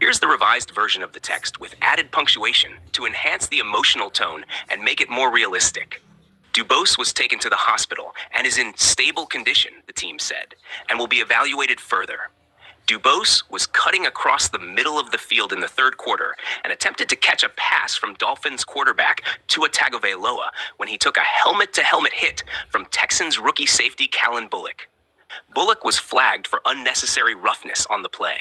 Here's the revised version of the text with added punctuation to enhance the emotional tone and make it more realistic. DuBose was taken to the hospital and is in stable condition, the team said, and will be evaluated further. DuBose was cutting across the middle of the field in the third quarter and attempted to catch a pass from Dolphins quarterback Tua Tagovailoa when he took a helmet-to-helmet hit from Texans rookie safety Callan Bullock. Bullock was flagged for unnecessary roughness on the play.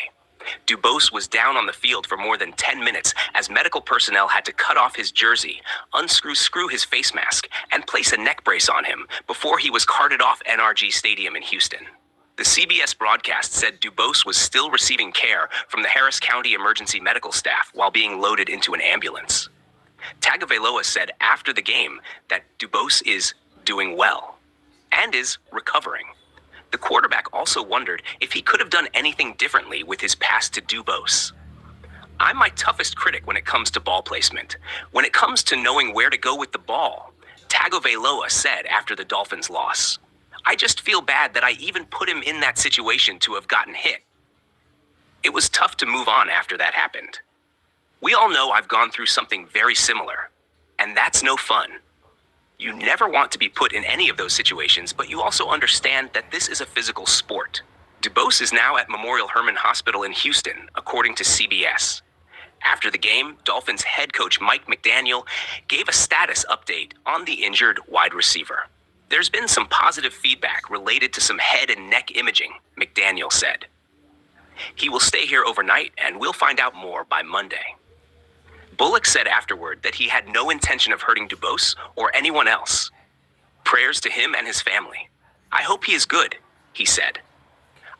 DuBose was down on the field for more than 10 minutes as medical personnel had to cut off his jersey, unscrew his face mask, and place a neck brace on him before he was carted off NRG Stadium in Houston. The CBS broadcast said DuBose was still receiving care from the Harris County emergency medical staff while being loaded into an ambulance. Tagovailoa said after the game that DuBose is doing well and is recovering. The quarterback also wondered if he could have done anything differently with his pass to DuBose. I'm my toughest critic when it comes to ball placement. When it comes to knowing where to go with the ball, Tagovailoa said after the Dolphins' loss. I just feel bad that I even put him in that situation to have gotten hit. It was tough to move on after that happened. We all know I've gone through something very similar, and that's no fun. You never want to be put in any of those situations, but you also understand that this is a physical sport. DuBose is now at Memorial Hermann Hospital in Houston, according to CBS. After the game, Dolphins head coach Mike McDaniel gave a status update on the injured wide receiver. There's been some positive feedback related to some head and neck imaging, McDaniel said. He will stay here overnight and we'll find out more by Monday. Bullock said afterward that he had no intention of hurting DuBose or anyone else. Prayers to him and his family. I hope he is good, he said.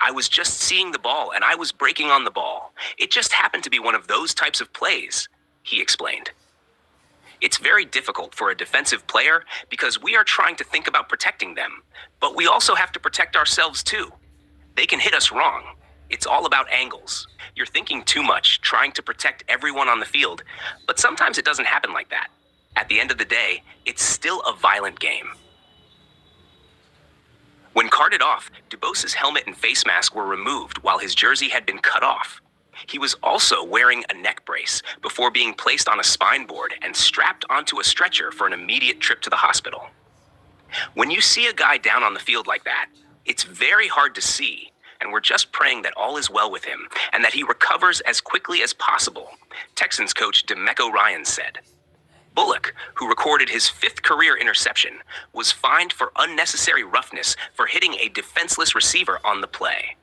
I was just seeing the ball and I was breaking on the ball. It just happened to be one of those types of plays, he explained. It's very difficult for a defensive player because we are trying to think about protecting them, but we also have to protect ourselves too. They can hit us wrong. It's all about angles. You're thinking too much, trying to protect everyone on the field, but sometimes it doesn't happen like that. At the end of the day, it's still a violent game. When carted off, DuBose's helmet and face mask were removed while his jersey had been cut off. He was also wearing a neck brace before being placed on a spine board and strapped onto a stretcher for an immediate trip to the hospital. When you see a guy down on the field like that, it's very hard to see, and we're just praying that all is well with him and that he recovers as quickly as possible, Texans coach DeMeco Ryans said. Bullock, who recorded his 5th career interception, was fined for unnecessary roughness for hitting a defenseless receiver on the play.